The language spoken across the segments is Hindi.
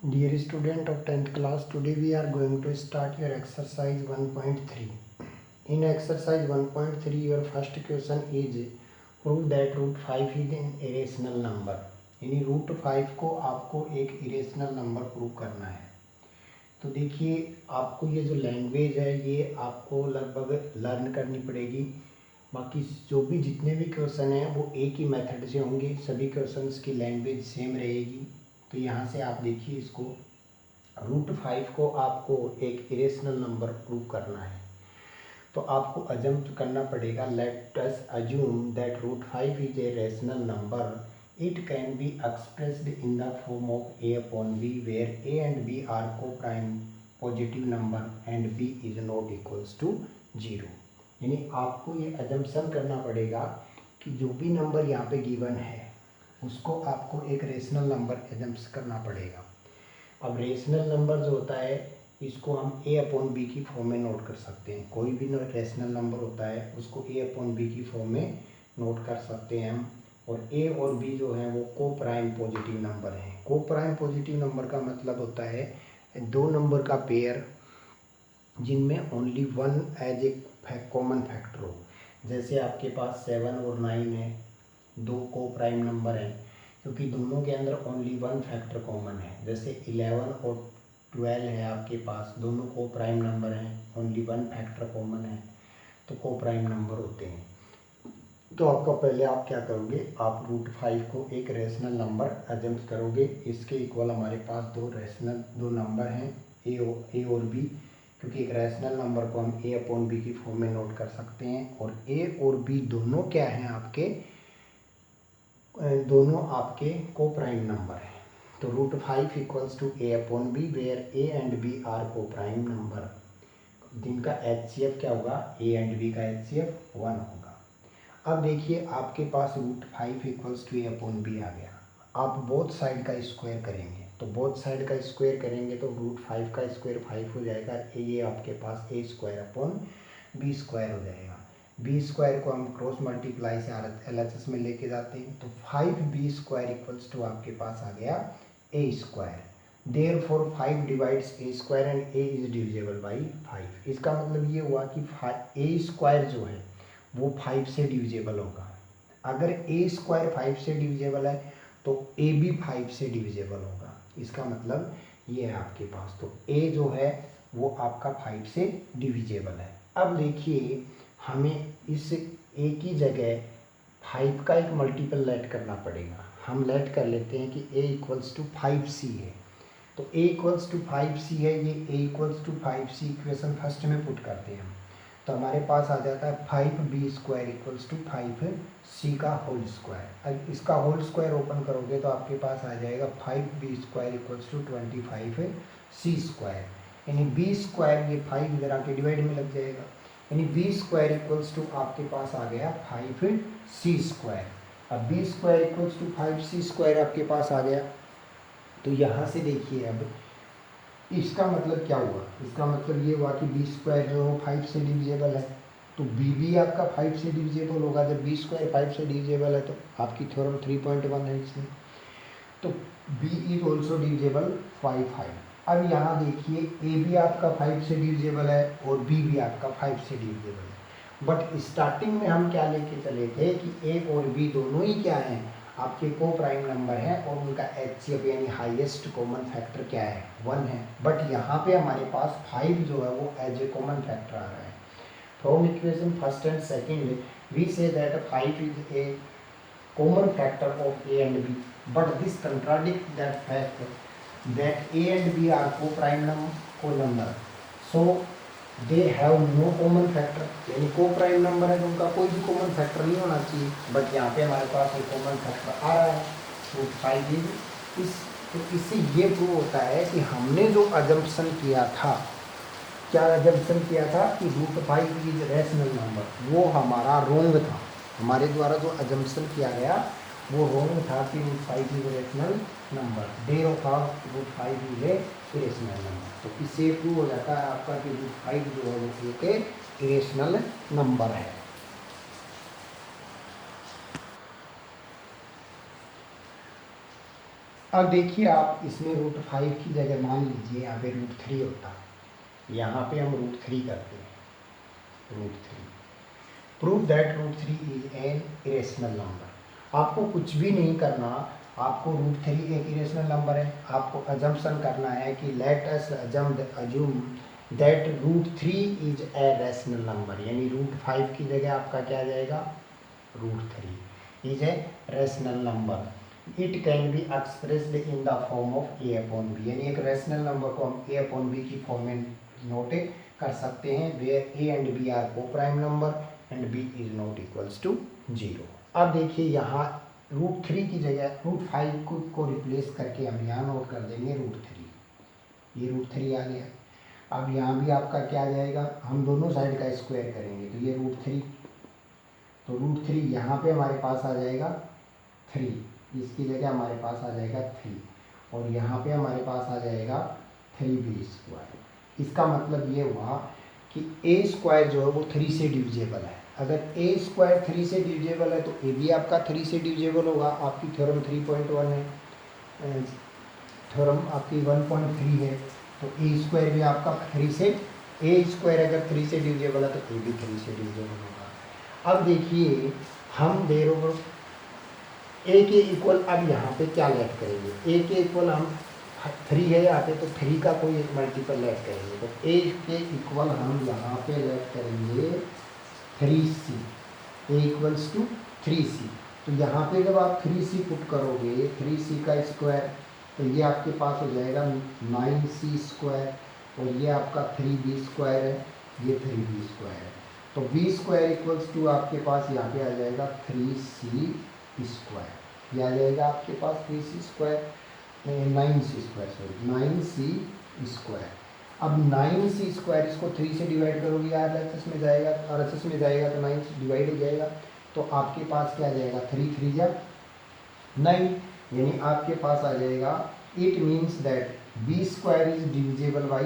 Dear student of 10th class, today we are going to start your exercise 1.3. In exercise 1.3, your first question is prove that root 5 is an irrational number. यानी रूट 5 को आपको एक इरेशनल नंबर प्रूव करना है। तो देखिए, आपको ये जो लैंग्वेज है ये आपको लगभग लर्न करनी पड़ेगी। बाकी जो भी जितने भी क्वेश्चन हैं वो एक ही मेथड से होंगे, सभी क्वेश्चंस की लैंग्वेज सेम रहेगी। तो यहाँ से आप देखिए, इसको रूट 5 को आपको एक इरेशनल नंबर प्रूव करना है। तो आपको अजम्प करना पड़ेगा, let us assume that root 5 is a rational number. It can be expressed in the form of a upon b, where a and b are co-prime positive number and b is not equals to 0. यानी आपको ये अजम्पशन करना पड़ेगा कि जो भी नंबर यहाँ पे गिवन है उसको आपको एक रेशनल नंबर एजम्प्ट करना पड़ेगा। अब रेशनल नंबर जो होता है इसको हम ए अपॉन बी की फॉर्म में नोट कर सकते हैं। कोई भी रेशनल नंबर होता है उसको ए अपॉन बी की फॉर्म में नोट कर सकते हैं हम। और ए और बी जो है वो को प्राइम पॉजिटिव नंबर हैं। को प्राइम पॉजिटिव नंबर का मतलब होता है दो नंबर का पेयर जिनमें only one as a common factor हो। जैसे आपके पास 7 और 9 है, दो को प्राइम नंबर हैं क्योंकि दोनों के अंदर ओनली वन फैक्टर कॉमन है। जैसे 11 और 12 है आपके पास, दोनों को प्राइम नंबर हैं, ओनली वन फैक्टर कॉमन है, तो को प्राइम नंबर होते हैं। तो आपका पहले आप क्या करोगे, आप रूट 5 को एक रेशनल नंबर एजम्प्ट करोगे। इसके इक्वल हमारे पास दो नंबर हैं ए और बी, क्योंकि एक रेशनल नंबर को हम ए अपॉन बी की फॉर्म में नोट कर सकते हैं। और ए और बी दोनों क्या हैं आपके, दोनों आपके को प्राइम नंबर हैं। तो root 5 equals to A upon B, where A and B are को प्राइम नंबर, जिनका HCF क्या होगा, ए एंड बी का HCF 1 होगा। अब देखिए, आपके पास root 5 equals to A upon B आ गया। आप बोथ साइड का स्क्वायर करेंगे, तो बोथ साइड का स्क्वायर करेंगे तो रूट 5 का स्क्वायर 5 हो जाएगा। ये आपके पास A square upon B square हो जाएगा। बी स्क्वायर को हम क्रॉस मल्टीप्लाई से LHS में लेके जाते हैं, तो 5b स्क्वायर इक्वल्स टू आपके पास आ गया A square. Therefore 5 divides A square and A is divisible by 5। इसका मतलब ये हुआ कि ए स्क्वायर जो है वो 5 से डिविजिबल होगा। अगर ए स्क्वायर 5 से डिविजिबल है तो ए भी 5 से डिविजिबल होगा। इसका मतलब ये है आपके पास, तो ए जो है वो आपका 5 से डिविजिबल है। अब देखिए, हमें इस ए की जगह 5 का एक मल्टीपल लेट करना पड़ेगा। हम लेट कर लेते हैं कि ए इक्वल्स टू 5c है। तो ए इक्वल्स टू 5c है, ये A equals to 5c equation first में पुट करते हैं हम, तो हमारे पास आ जाता है 5b square equals to 5c का होल स्क्वायर। अब इसका होल स्क्वायर ओपन करोगे तो आपके पास आ जाएगा 5b square equals to 25c square. यानी b स्क्वायर, ये 5 इधर आके डिवाइड में लग जाएगा, यानी b स्क्वायर इक्वल्स टू आपके पास आ गया 5c स्क्वायर। अब b square equals to 5c square आपके पास आ गया। तो यहाँ से देखिए, अब इसका मतलब क्या हुआ, इसका मतलब ये हुआ कि बी स्क्वायर जो 5 से डिविजिबल है, तो बी भी आपका 5 से डिविजिबल होगा। जब बी स्क्वायर 5 से डिविजिबल है तो आपकी थ्योरम 3.1 है इसमें, तो B is also divisible by 5। अब यहाँ देखिए, ए भी आपका 5 से डिविजिबल है और बी भी आपका 5 से डिविजिबल है। बट स्टार्टिंग में हम क्या लेके चले थे कि ए और बी दोनों ही क्या हैं, आपके को प्राइम नंबर है और उनका HCF यानी हाईएस्ट कॉमन फैक्टर क्या है, 1 है। बट यहाँ पे हमारे पास 5 जो है वो एज ए कॉमन फैक्टर आ रहा है। From equation first and second we say that 5 is a common factor of A and B, but this contradicts that fact that A and B are co-prime number, so they have no common factor। यानी co-prime number है तो उनका कोई भी common factor नहीं होना चाहिए, बट यहाँ पे हमारे पास एक common factor आ रहा है, तो 5 इस, तो इससे ये प्रूव होता है कि हमने जो अजम्पशन किया था, क्या अजम्पशन किया था कि रूट 5 इज रैशनल नंबर, वो हमारा रोंग था। हमारे द्वारा जो अजम्पशन किया गया वो रोंग था कि root 5 is rational number. Therefore root 5 is a irrational number. तो इससे प्रूव हो जाता है आपका कि रूट 5 जो है वो एक इरेशनल नंबर है। अब देखिए आप इसमें √5 की जगह मान लीजिए यहाँ पे √3 होता, यहाँ पे हम √3 करते हैं, √3 prove that √3 is an irrational number. आपको कुछ भी नहीं करना, आपको √3 एक इरेशनल नंबर है, आपको अजम्पशन करना है कि late us assume that √3 is a rational number, यानी √5 की जगह आपका क्या आ जाएगा, √3 is a rational number. It can be expressed in the form of a/b, यानी एक रैशनल नंबर को हम a/b की फॉर्म में नोट कर सकते हैं, where a and b are को prime number and b is not equals to 0। अब देखिए यहाँ √3 की जगह √5 को रिप्लेस करके हम यहाँ नोट कर देंगे √3, ये √3 आ गया। अब यहाँ भी आपका क्या आ जाएगा, हम दोनों साइड का स्क्वायर करेंगे तो ये √3, तो √3 यहाँ पे हमारे पास आ जाएगा 3, इसकी जगह हमारे पास आ जाएगा 3, और यहाँ पे हमारे पास आ जाएगा 3b²। इसका मतलब ये हुआ कि a² जो है वो 3 से डिविजेबल है। अगर a² 3 से डिविजेबल है तो a भी आपका 3 से डिविजेबल होगा। आपकी थ्योरम 3.1 है, थ्योरम आपकी 1.3 है, तो a² भी आपका 3 से, a² अगर 3 से डिविजेबल है तो a भी 3 से डिविजेबल होगा। अब देखिए हम देर a के इक्वल अब यहाँ पे क्या लेट करेंगे, a के इक्वल हम 3 है यहाँ पे, तो 3 का कोई एक मल्टीपल लेट करेंगे, तो a के इक्वल हम यहाँ पे लेट करेंगे 3c, a equals to 3c। तो यहाँ पे जब आप 3c पुट करोगे, 3c का स्क्वायर, तो ये आपके पास हो जाएगा 9c², और ये आपका 3b² है, ये 3b² है, तो b² इक्वल्स टू आपके पास यहाँ पे आ जाएगा 3c², ये आ जाएगा आपके पास 3c², 9c², सॉरी 9c²। अब 9c² इसको 3 से डिवाइड करोगे, RHS में जाएगा, RHS में जाएगा तो 9 से डिवाइड हो जाएगा, तो आपके पास क्या आ जाएगा 3 3 जा 9, यानी आपके पास आ जाएगा, it means that b² is divisible by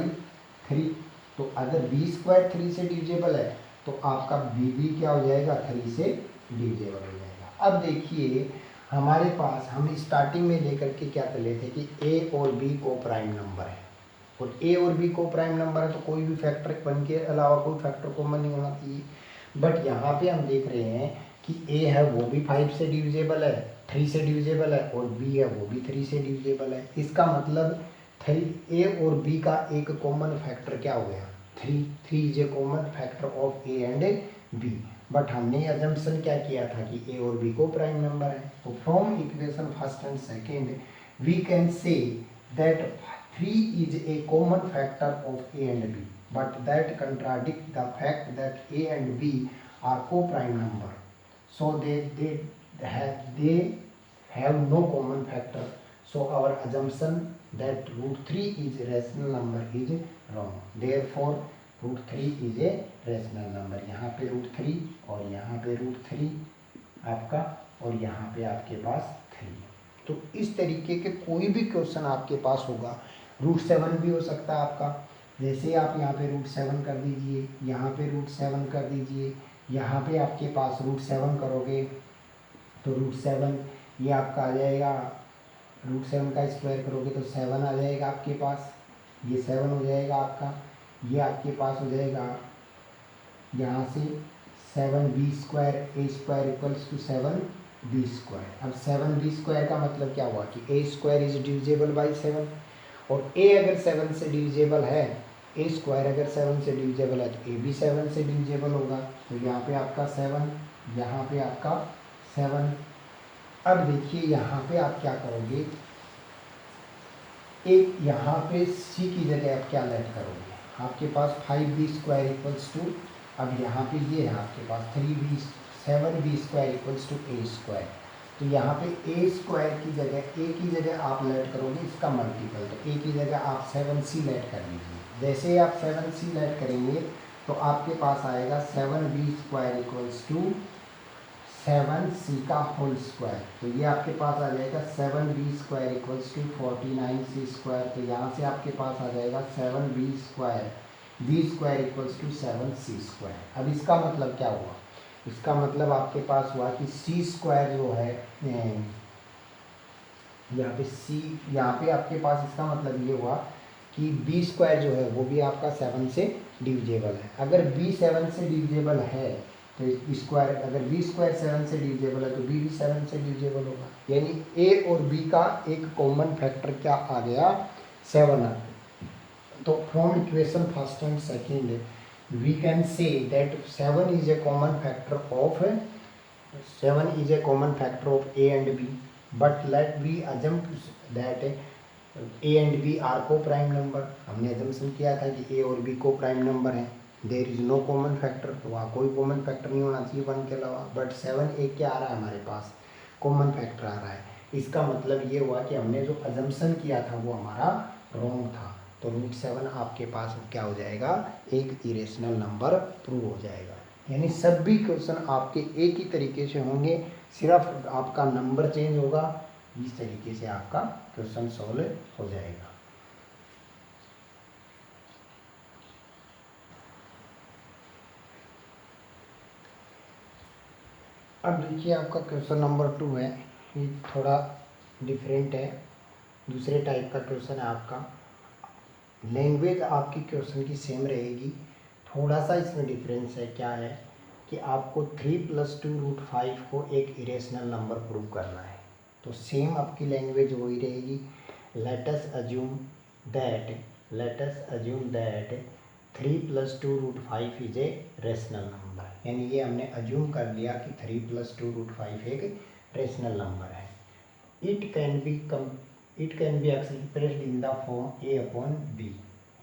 3। तो अगर b² 3 से डिविजेबल है तो आपका b भी क्या हो जाएगा 3 से डिविजेबल हो जाएगा। अब देखिए हमारे पास, हम स्टार्टिंग में लेकर के क्या कर लेते कि a और b को प्राइम नंबर है, और a और b को प्राइम नंबर है तो कोई भी फैक्टर 1 के अलावा कोई फैक्टर कॉमन नहीं होना चाहिए। बट यहाँ पे हम देख रहे हैं कि a है वो भी 5 से डिविजेबल है, 3 से डिविजेबल है, और b है वो भी 3 से डिविजेबल है। इसका मतलब a और b का एक कॉमन फैक्टर क्या हो गया 3 is a common factor of a and b। But हमने अजम्पशन क्या किया था कि a और b को प्राइम नंबर है, तो from equation first and second we can say that 3 is a common factor of a and b, but that contradict the fact that a and b are co-prime number, so they have no common factor, so our assumption that √3 is a rational number is wrong, therefore √3 is a rational number। यहाँ पे √3 और यहाँ पे √3 आपका, और यहाँ पे आपके पास 3। तो इस तरीके के कोई भी क्वेश्चन आपके पास होगा, √7 भी हो सकता है आपका, जैसे आप यहाँ पे √7 कर दीजिए, यहाँ पे √7 कर दीजिए, यहाँ पे आपके पास √7 करोगे तो √7 ये आपका आ जाएगा, √7 का स्क्वायर करोगे तो 7 आ जाएगा आपके पास, ये 7 हो जाएगा आपका, ये आपके पास हो जाएगा यहाँ से 7b² a² equals to 7b²। अब 7b² का मतलब क्या हुआ कि a² इज डिविजेबल बाई 7, और a अगर 7 से डिविजेबल है, a² अगर 7 से डिविजेबल है तो a भी 7 से डिविजेबल होगा, तो यहाँ पे आपका 7, यहाँ पे आपका 7। अब देखिए यहाँ पे आप क्या करोगे, एक यहाँ पे c की जगह आप क्या लेट करोगे, आपके पास 5b² इक्वल्स टू, अब यहाँ पे ये है आपके पास 7b² इक्वल्स टू a², तो यहाँ पे a² की जगह आप लेट करोगे इसका मल्टीपल, तो a की जगह आप 7c लेट कर लीजिए। जैसे ही आप 7c लेट करेंगे तो आपके पास आएगा 7b² इक्वल्स टू 7c का होल स्क्वायर, तो ये आपके पास आ जाएगा 7b² इक्वल्स टू 49c², तो यहाँ से आपके पास आ जाएगा 7b² इक्वल्स टू 7c²। अब इसका मतलब क्या हुआ, इसका मतलब आपके पास हुआ कि c² जो है यहाँ पे सी, यहाँ पे आपके पास इसका मतलब ये हुआ कि बी स्क्वायर जो है वो भी आपका 7 से डिविजेबल है। अगर बी 7 से डिविजेबल है तो स्क्वायर, अगर बी स्क्वायर 7 से डिविजेबल है तो बी भी 7 से डिविजेबल होगा। यानी ए और बी का एक कॉमन फैक्टर क्या आ गया, 7 आ गया। तो from equation first and second we can say that 7 is a common factor of 7 is a common factor of A and B, but let we assume that A and B are co-prime number। हमने assumption किया था कि A और B co-prime number हैं। There is no common factor, तो वहाँ कोई common factor नहीं होना चाहिए 1 के अलावा, but 7 एक क्या आ रहा है हमारे पास, common factor आ रहा है। इसका मतलब ये हुआ कि हमने जो assumption किया था वो हमारा wrong था। तो √7 आपके पास क्या हो जाएगा, एक इरेशनल नंबर प्रूव हो जाएगा। यानी सभी क्वेश्चन आपके एक ही तरीके से होंगे, सिर्फ आपका नंबर चेंज होगा। इस तरीके से आपका क्वेश्चन सॉल्व हो जाएगा। अब देखिए आपका क्वेश्चन नंबर 2 है, ये थोड़ा डिफरेंट है, दूसरे टाइप का क्वेश्चन है आपका। लैंग्वेज आपकी क्वेश्चन की सेम रहेगी, थोड़ा सा इसमें डिफरेंस है। क्या है कि आपको 3 + 2√5 को एक इरेशनल नंबर प्रूव करना है। तो सेम आपकी लैंग्वेज वही रहेगी। Let us assume that 3 + 2√5 is a rational number. यानी ये हमने अज्यूम कर लिया कि 3 + 2√5 एक रेशनल नंबर है। It can be expressed in the form A/B।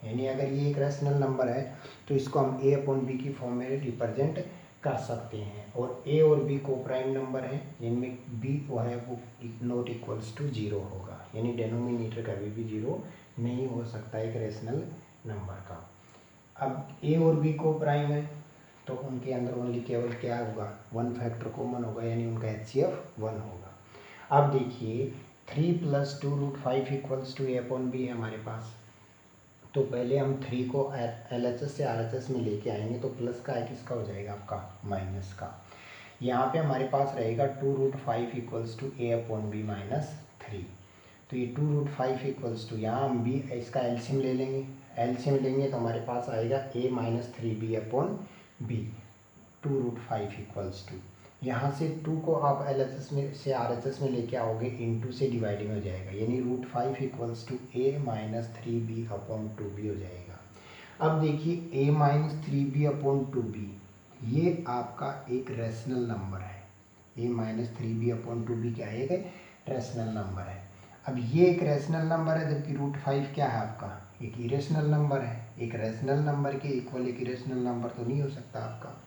यानी अगर ये एक रेशनल नंबर है तो इसको हम A/B की फॉर्म में रिप्रेजेंट कर सकते हैं। और A और B को प्राइम नंबर है जिनमें B जो है वो नॉट इक्वल्स टू 0 होगा। यानी डेनोमिनेटर कभी भी 0 नहीं हो सकता एक रेशनल नंबर का। अब A और B को प्राइम है तो उनके अंदर ओनली केवल क्या होगा, 1 फैक्टर कॉमन होगा, यानी उनका HCF 1 होगा। अब देखिए 3 + 2√5 इक्वल्स टू A/B है हमारे पास। तो पहले हम 3 को LHS से RHS में लेके आएंगे तो प्लस का है, किसका हो जाएगा आपका, माइनस का। यहाँ पे हमारे पास रहेगा 2√5 इक्वल्स टू A/B -3। तो ये 2√5 इक्वल्स टू, यहाँ हम B इसका एलसीएम ले लेंगे। एलसीएम लेंगे तो हमारे पास आएगा A - 3B/B 2√5 इक्वल्स टू, यहाँ से 2 को आप LHS में से RHS में लेके आओगे, इनटू से डिवाइडिंग हो जाएगा, यानी √5 इक्वल्स टू A - 3B/2B हो जाएगा। अब देखिए A - 3B/2B ये आपका एक रेशनल नंबर है। A - 3B/2B क्या है, एक रेशनल नंबर है। अब ये एक रेशनल नंबर है जबकि √5 क्या है आपका, एक इरेशनल नंबर है। एक रेशनल नंबर के इक्वल एक इरेशनल नंबर तो नहीं हो सकता आपका।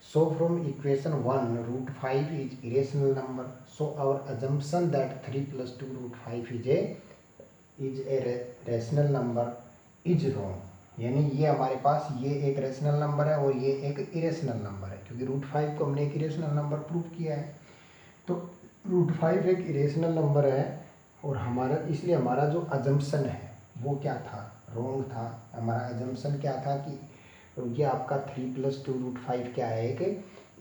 So from equation 1 √5 is irrational number. So our assumption that 3 + 2√5 is a rational number is wrong। यानी ये हमारे पास ये एक रेशनल नंबर है और ये एक इरेशनल नंबर है, क्योंकि √5 को हमने एक इरेशनल नंबर प्रूव किया है। तो √5 एक इरेशनल नंबर है और हमारा, इसलिए हमारा जो अजम्पशन है वो क्या था, रॉन्ग था। हमारा अजम्पशन क्या था कि ये आपका 3 + 2√5 क्या है, एक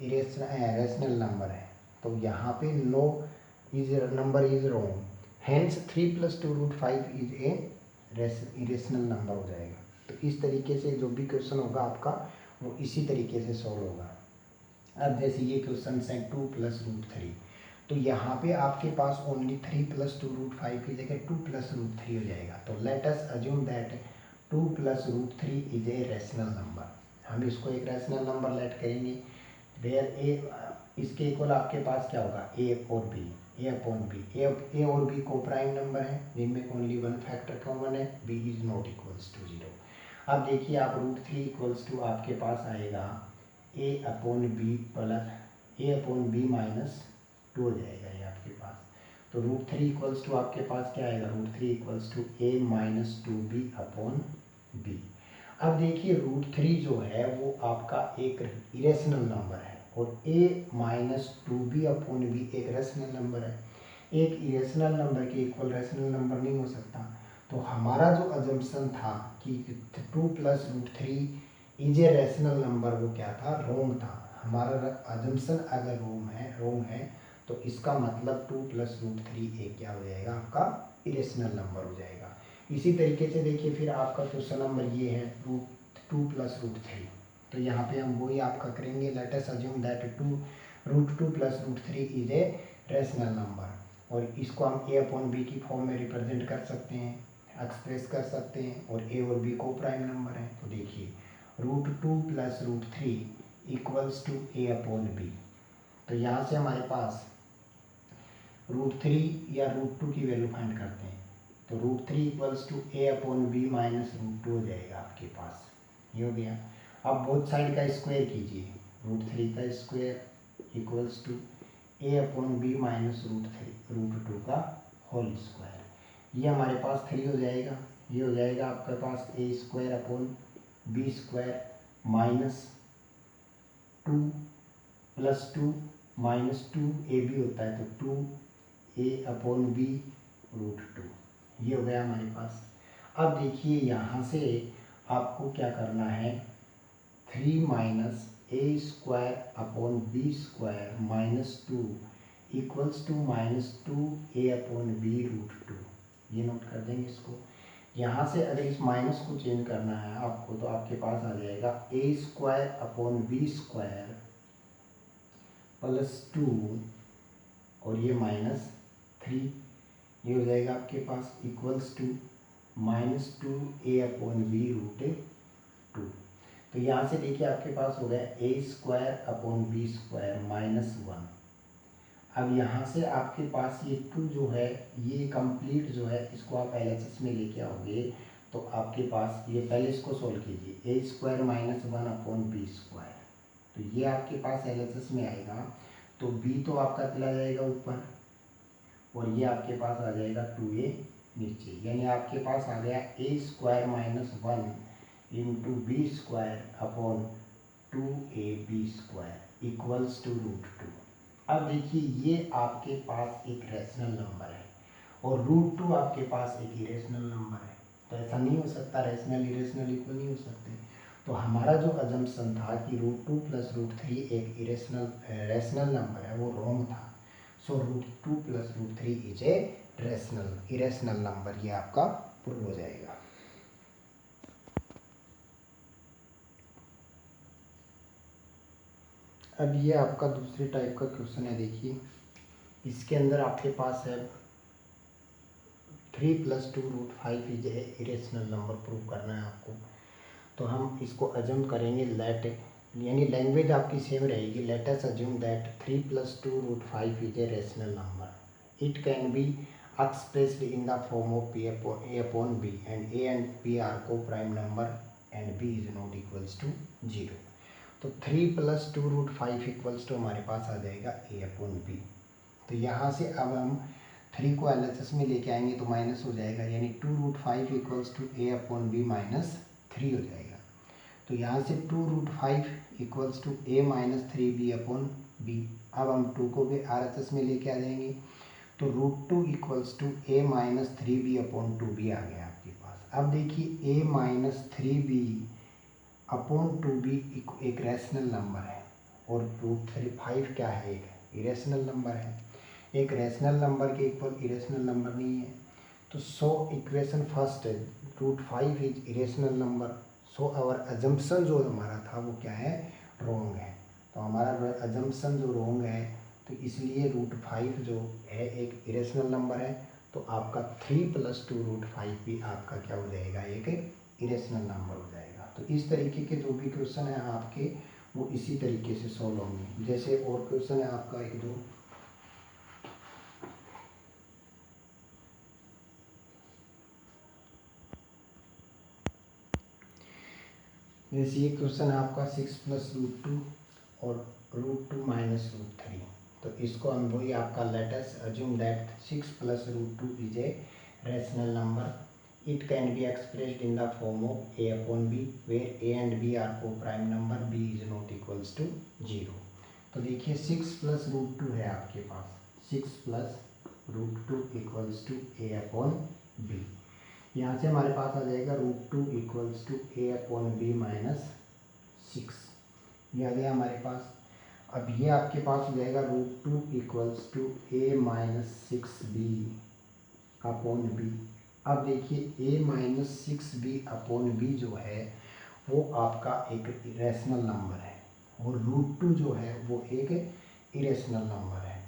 रेशनल नंबर है। तो यहाँ पे no is number is wrong, hence 3 + 2√5 is a irrational number हो जाएगा। तो इस तरीके से जो भी क्वेश्चन होगा आपका वो इसी तरीके से सॉल्व होगा। अब जैसे ये क्वेश्चन है 2 + √3, तो यहाँ पे आपके पास ओनली 3 + 2√5 की जगह 2 + √3 हो जाएगा। तो late us assume that 2 + √3 is a rational number. हम इसको एक रेशनल नंबर लेट करेंगे वेयर ए, इसके इक्वल आपके पास क्या होगा, A और B, A और B को प्राइम नंबर है जिनमें ओनली 1 फैक्टर कॉमन है, B is not equals to 0। अब देखिए आप √3 इक्वल्स टू आपके पास आएगा A/B -2 हो जाएगा ये आपके पास। तो √3 इक्वल्स टू आपके पास क्या आएगा, √3 इक्वल्स टू A - 2B/B। अब देखिए √3 जो है वो आपका एक इरेशनल नंबर है और A - 2B/B एक रेशनल नंबर है। एक इरेशनल नंबर के इक्वल रेशनल नंबर नहीं हो सकता। तो हमारा जो अजम्पशन था कि 2 + √3 इज ए रेशनल नंबर, वो क्या था, रोंग था। हमारा अजम्पशन अगर रोंग है तो इसका मतलब 2 प्लस रूट 3 ए क्या हो जाएगा, आपका इरेशनल नंबर हो जाएगा। इसी तरीके से देखिए फिर आपका क्वेश्चन नंबर ये है रूट 2 प्लस रूट 3। तो यहाँ पे हम वही आपका करेंगे, let us assume that root 2 plus root 3 is a rational number, और इसको हम ए अपॉन बी की फॉर्म में रिप्रेजेंट कर सकते हैं, एक्सप्रेस कर सकते हैं, और ए और बी को प्राइम नंबर है। तो देखिए root 2 plus root 3 equals to A upon B. तो यहाँ से हमारे पास रूट 3 या रूट 2 की वैल्यू फाइंड करते हैं, तो root 3 equals to A upon B minus root 2 हो जाएगा आपके पास, ये हो गया। अब बोथ साइड का स्क्वायर कीजिए, रूट 3 का square equals to A upon B minus root 2 का होल स्क्वायर। ये हमारे पास 3 हो जाएगा, ये हो जाएगा आपके पास A square upon B square minus 2 plus 2 minus 2 A B होता है, तो 2 ए अपॉन बी रूट 2, ये हो गया हमारे पास। अब देखिए यहाँ से आपको क्या करना है, 3 minus A square upon B square minus 2 equals to minus 2 A upon B root 2, ये नोट कर देंगे इसको। यहाँ से अगर इस माइनस को चेंज करना है आपको, तो आपके पास आ जाएगा A square upon B square plus 2 और ये माइनस 3, ये हो जाएगा आपके पास equals to minus 2 A upon B root 2। तो यहाँ से देखिए आपके पास हो गया A square upon B square minus 1। अब यहाँ से आपके पास ये 2 जो है, ये कंप्लीट जो है, इसको आप LHS में लेके आओगे, तो आपके पास ये पहले इसको सोल्व कीजिए, A square minus 1 upon B square, तो ये आपके पास LHS में आएगा, तो बी तो आपका चला जाएगा ऊपर, और ये आपके पास आ जाएगा 2a नीचे, यानी आपके पास आ गया A square minus 1 into B square upon 2ab square equals to root 2। अब देखिए ये आपके पास एक रैशनल नंबर है, और रूट 2 आपके पास एक इरेशनल नंबर है, तो ऐसा नहीं हो सकता, रैशनल इरेशनल इक्वल नहीं हो सकते। तो हमारा जो अजम्पशन था कि रूट 2 प्लस रूट 3 एक रैशनल नंबर है, वो रॉन्ग था। So root 2 plus root 3 is a irrational number, ये आपका प्रूव हो जाएगा। अब ये आपका दूसरे टाइप का क्वेश्चन है, देखिए इसके अंदर आपके पास है 3 plus 2 root 5 is a irrational number prove करना है आपको। तो हम इसको अज्यूम करेंगे लेट, यानी लैंग्वेज आपकी सेम रहेगी, let us assume that 3 plus 2 root 5 is a rational number. It can be expressed in the form of a upon b and a and b are co-prime number and b is not equals to 0। तो 3 प्लस 2 रूट 5 इक्वल्स टू हमारे पास आ जाएगा a अपॉन b। तो यहाँ से अब हम 3 को LHS में लेके आएंगे तो माइनस हो जाएगा, यानी 2 root 5 equals to a upon b minus 3 हो जाएगा। तो यहाँ से 2 root 5 equals to a minus 3b upon b। अब हम 2 को भी RHS में लेके आ जाएंगे, तो root 2 equals to a minus 3b upon 2b आ गया आपके पास। अब देखिए a minus 3b upon 2b एक रैशनल नंबर है, और रूट 5 क्या है, एक इरेशनल नंबर है। एक रैशनल नंबर के इक्वल इरेशनल नंबर नहीं है। तो सो इक्वेशन फर्स्ट है, root 5 is irrational number, so our assumption जो हमारा था वो क्या है, रॉन्ग है। तो हमारा अजम्पशन जो रॉन्ग है, तो इसलिए रूट 5 जो है एक इरेशनल नंबर है, तो आपका 3 प्लस 2 रूट 5 भी आपका क्या हो जाएगा, एक इरेशनल नंबर हो जाएगा। तो इस तरीके के जो भी क्वेश्चन है आपके, वो इसी तरीके से सॉल्व होंगे। जैसे और क्वेश्चन है आपका एक दो, जैसे ये क्वेश्चन है आपका 6 प्लस रूट 2 और रूट 2 माइनस रूट 3। तो इसको हम वही आपका let us assume that 6 plus root 2 is a rational number. It can be expressed in the form of a upon b where a and b are को prime number, b is not equals to 0। तो देखिए 6 प्लस रूट 2 है आपके पास, 6 plus root 2 equals to a upon b। यहाँ से हमारे पास आ जाएगा root 2 equals to a upon b minus 6, ये आ गया हमारे पास। अब ये आपके पास हो जाएगा √2 equals to a minus 6b upon b। अब देखिए a minus 6b upon b जो है वो आपका एक इरेशनल नंबर है और √2 जो है वो एक इरेशनल नंबर है।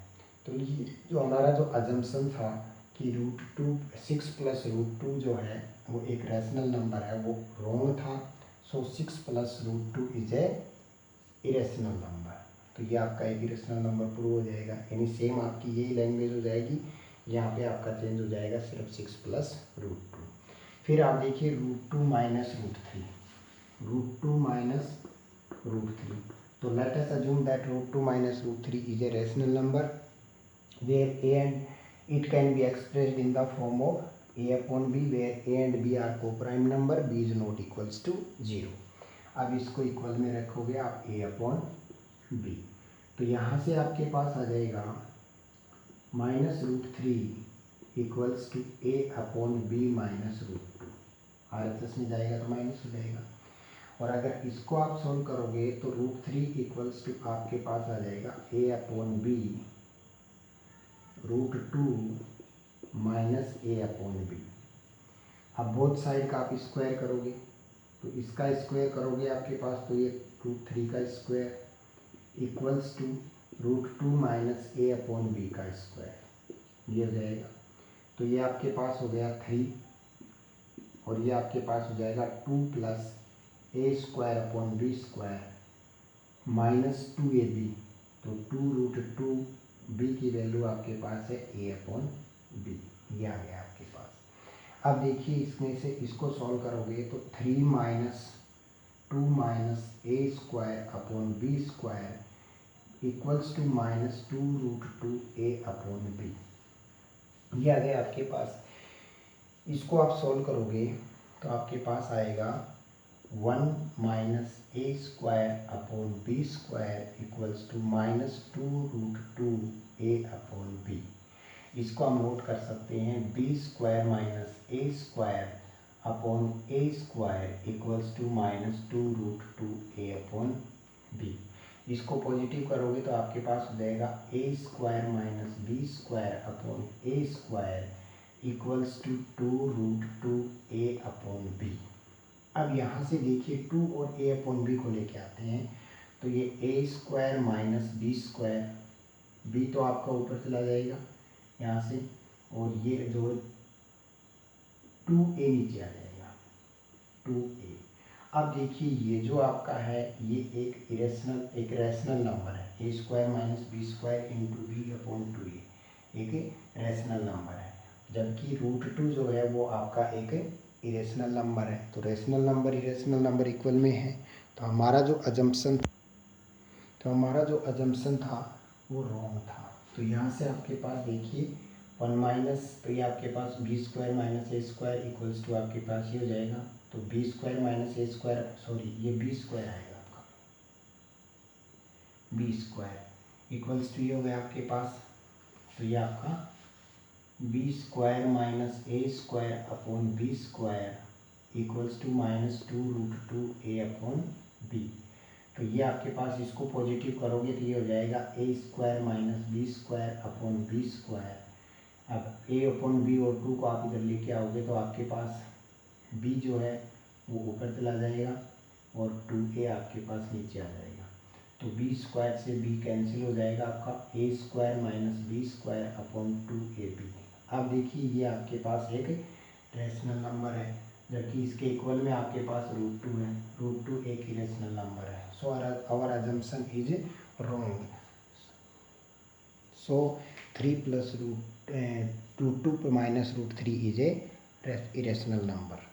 तो ये जो हमारा जो अजम्पशन था कि √2 6 प्लस √2 जो है वो एक रैशनल नंबर है, वो रॉन्ग था। सो 6 plus √2 is a irrational number. तो ये आपका एक इरेशनल नंबर प्रूव हो जाएगा, यानी सेम आपकी यही लैंग्वेज हो जाएगी। यहाँ पे आपका चेंज हो जाएगा सिर्फ 6 प्लस √2। फिर आप देखिए √2 माइनस √3, √2 माइनस √3। तो late us assume that √2 minus √3 is a rational number where a and it can be expressed in the form of a upon b where a and b are co-prime number, b is not equals to 0। अब इसको इक्वल में रखोगे आप a अपॉन b, तो यहाँ से आपके पास आ जाएगा -√3 equals to a upon b minus √2। RHS में जाएगा तो माइनस हो जाएगा। और अगर इसको आप सॉल्व करोगे तो √3 इक्वल्स टू आपके पास आ जाएगा a upon b √2 minus a upon b। अब बोथ साइड का आप स्क्वायर करोगे तो इसका स्क्वायर करोगे आपके पास तो ये √3 का square equals to √2 minus a upon b का स्क्वायर, ये हो जाएगा। तो ये आपके पास हो गया 3 और ये आपके पास हो जाएगा 2 plus a square upon b square minus 2ab। तो 2 √2 b की वैल्यू आपके पास है a अपॉन b, ये आ गया आपके पास। अब देखिए इसमें से इसको सॉल्व करोगे तो 3 minus 2 minus a square upon b square equals to -2 √2 a upon b, ये आ गया आपके पास। इसको आप सॉल्व करोगे तो आपके पास आएगा 1 minus a square upon b square equals to -2 √2 a upon b। इसको हम नोट कर सकते हैं b square minus a square upon a square equals to -2 √2 a upon b। इसको पॉजिटिव करोगे तो आपके पास हो जाएगा a square minus b square upon a square equals to 2 √2 a upon b। अब यहाँ से देखिए 2 और a अपॉन b को लेके आते हैं तो ये a square minus b square, b तो आपका ऊपर चला जाएगा यहाँ से, और ये जो 2a नीचे आ जाएगा 2a। अब देखिए ये जो आपका है ये एक रैशनल नंबर है, a square minus b square into b upon 2a एक रैशनल नंबर है, जबकि √2 जो है वो आपका एक इरेशनल नंबर है। तो rational number irrational number equal में है, तो हमारा जो अजम्पशन था वो रॉन्ग था। तो यहाँ से आपके पास देखिए 1 माइनस, तो ये आपके पास b square minus a square equals to आपके पास ये हो जाएगा, तो b square minus a square, sorry ये b स्क्वायर आएगा आपका, b स्क्वायर इक्वल्स टू ये हो गया आपके पास, तो ये आपका b square minus a square upon b square equals to -2 √2 a upon b। तो ये आपके पास इसको पॉजिटिव करोगे तो ये हो जाएगा a square minus b square upon b square. अब a अपॉन b और 2 को आप इधर लेके आओगे तो आपके पास b जो है वो ऊपर चला जाएगा और 2a आपके पास नीचे आ जाएगा। तो b स्क्वायर से b कैंसिल हो जाएगा, आपका a square minus b square upon 2ab। अब देखिए ये आपके पास एक रैशनल नंबर है, जबकि इसके इक्वल में आपके पास √2 है, √2 एक इरेशनल नंबर है। So our assumption is wrong. So 3 plus √2 minus √3 is a irrational number.